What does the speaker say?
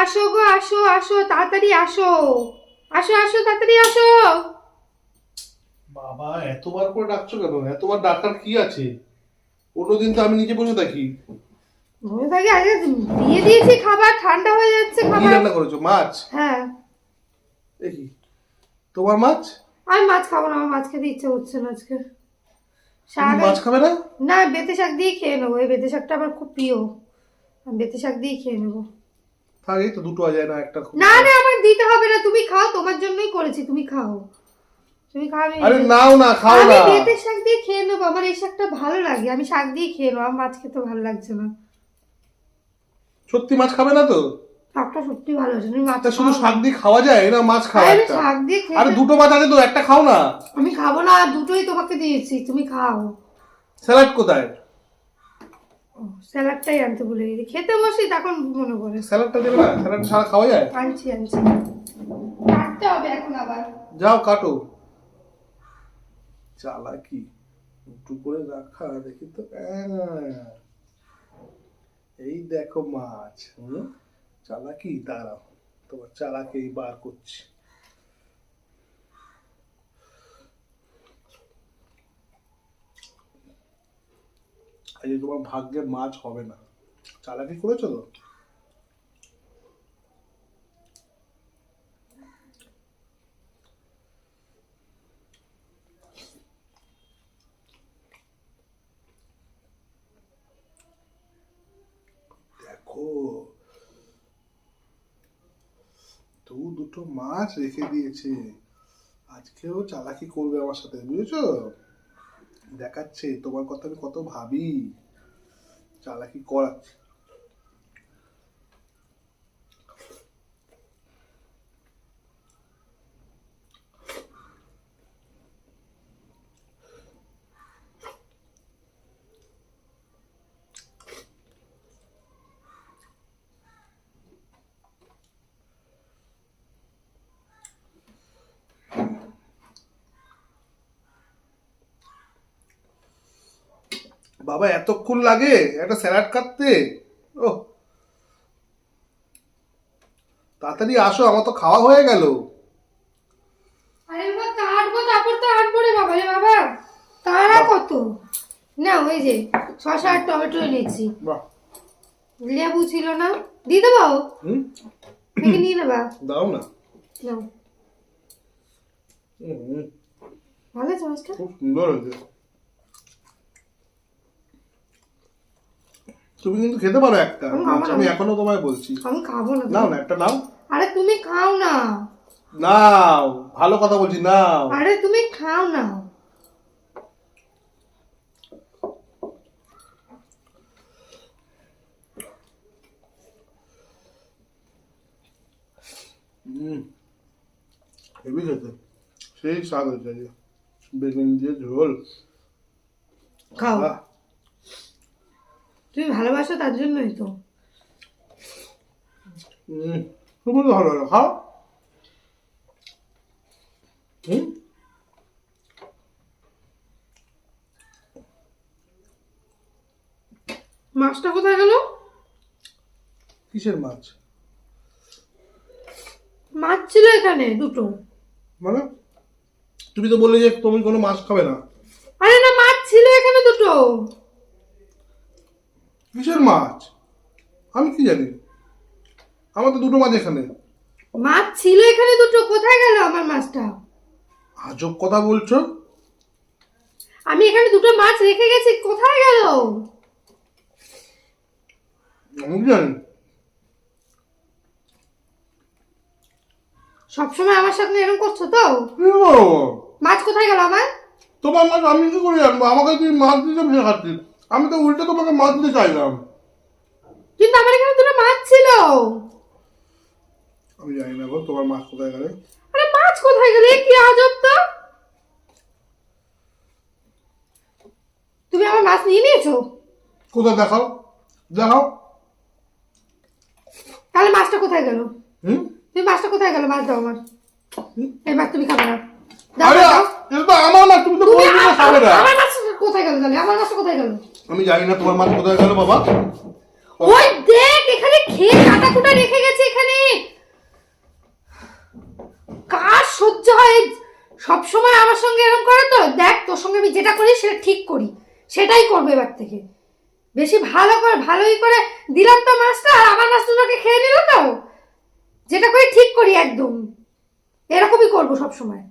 আসো গো, আসো আসো, তাড়াতাড়ি আসো, আসো আসো, তাড়াতাড়ি আসো। বাবা এতবার করে ডাকছো কেন? এতবার ডাকার কি আছে? অন্যদিন তো আমি নিজে বসে থাকি। মনে থাকে আগে দিয়ে দিয়েছি খাবার, ঠান্ডা হয়ে যাচ্ছে কি খাবার। রান্না করেছো? মাছ? হ্যাঁ। দেখি তোমার মাছ। আমি মাছ খাবো না, আমার মাছ খেতে ইচ্ছে হচ্ছে না আজকে। তুমি শাক মাছ খাবে না? না, বেতে শাক দিয়ে খেয়ে নেবো, এই বেতে শাকটা আমার খুব প্রিয়, আমি বেতে শাক দিয়ে খেয়ে নেবো। থাক, এই তো দুটো আজ না একটা না না, আমার দিতে হবে না, তুমি খাও, তোমার জন্যই করেছি, তুমি খাও, তুমি খাবে। আরে নাও না, খাও আমি না। বেতে শাক দিয়ে খেয়ে নেবো, আমার এই শাকটা ভালো লাগে, আমি শাক দিয়ে খেয়ে নেবো, আমার মাছ খেতে ভালো লাগছে না। সত্যি মাছ খাবে না তো? শাকটা সত্যি ভালো আছে, তুমি মাছ তা শুধু খাও। শাক দিয়ে খাওয়া যায় না? মাছ খাওয়া আরে একটা। শাক দিয়ে খেয়ে আরে দুটো মাছ আছে তো, একটা খাও না। আমি খাবো না, দুটোই তোমাকে দিয়েছি, তুমি খাও। স্যালাড কোথায়? স্যালাডটাই আনতে ভুলে গেছি, খেতে বসি তখন মনে করে। স্যালাডটা দেবে না? স্যালাড ছাড়া খাওয়া যায়? আনছি আনছি, কাটতে হবে এখন আবার। যাও কাটো। চালাকি একটু করে রাখা, দেখি তো। এই দেখো মাছ। চালাকি, দাঁড়াও, তোমার চালাকি বার করছি। আজ তোমার ভাগ্যে মাছ হবে না। চালাকি করেছো তো? দেখো, তো দুটো মাছ রেখে দিয়েছে, আজকেও চালাকি করবে আমার সাথে, বুঝেছো? দেখাচ্ছে তোমার কথা আমি কত ভাবি, চালাকি করাচ্ছে। বাবা এতক্ষণ লাগে একটা স্যালাড কাটতে? ও, তাড়াতাড়ি আসো, আমার তো খাওয়া হয়ে গেল। আরে বাবা, কাটবো তারপর তো আনবো রে বাবা, রে বাবা তারা কত। না ওই যে শসা আর টমেটো এনেছি, বাহ, লেবু ছিল না, দিয়ে দেবো, দেখে নিয়ে নেবা। দাও না। নাও, হুম, ভালো আছে মাছটা। খুব সুন্দর হয়েছে। তুমি কিন্তু খেতে পারো একটা মাছ, আমি এখনো তোমায় বলছি। আমি খাবো না। নাও না, একটা নাও। আরে তুমি খাও না। নাও, ভালো কথা বলছি, নাও। আরে তুমি খাও না। হেভি খেতে, সেই স্বাদ হয়েছে আজকে। বেগুন দিয়ে ঝোল। খাও, বাহ, তুমি ভালোবাসো তার জন্যই তো। খুবই ভালো হলো, খাও। মাছটা কোথায় গেল? কিসের মাছ? মাছ ছিল এখানে দুটো। মানে তুমি তো বললে যে তুমি কোনো মাছ খাবে না। আরে না, মাছ ছিল এখানে দুটো। কিসের মাছ? আমি কি জানি, আমার তো দুটো মাছ এখানে। মাছ ছিল এখানে দুটো, কোথায় গেল আমার মাছটা? আজব কথা বলছো। আমি এখানে দুটো মাছ রেখে গেছি, কোথায় গেল? আমি কি জানি। সবসময় আমার সাথে এরকম করছো তো? কি বলবো? মাছ কোথায় গেল আমার? তোমার মাছ আমি কি করে জানবো? আমাকে তুমি মাছ দিতে শেখাচ্ছিস, আমি তো উল্টে তোমাকে মাছ দিতে চাইলাম। কিন্তু আমার এখানে দুটো মাছ ছিল। আমি জানি না গো, তোমার মাছ কোথায় গেলে। আরে মাছ কোথায় গেল, কি আজব তো। তুমি আমার মাছ নিয়ে নিয়েছো? কোথায় দেখাও, দেখাও। তাহলে মাছটা কোথায় গেল? হুম, তুমি মাছটা কোথায় গেল? মাছ দাও আমার। এই মাছ তুমি খাবে না, দাও আরে দাও। এটা তো আমার মাছ, তুমি তো তুমি বলছো না খাবে না। আমার মাছ কোথায় গেল তাহলে? আমার মাছটা কোথায় গেল? আমি জানি না তোমার মাছ কোথায় গেল বাবা। ওই দেখ, এখানে খেয়ে কাটা কুটা রেখে গেছে এখানে। সহ্য হয় সব সময় আমার সঙ্গে এরকম করে? তো দেখ, তোর সঙ্গে আমি যেটা করি সেটা ঠিক করি, সেটাই করবে এবার থেকে। বেশি ভালোই করে দিলাম তো মাছটা, আর আমার মাছ দুটোকে খেয়ে নিল তো। যেটা করি ঠিক করি একদম, এরকমই করবো সব সময়।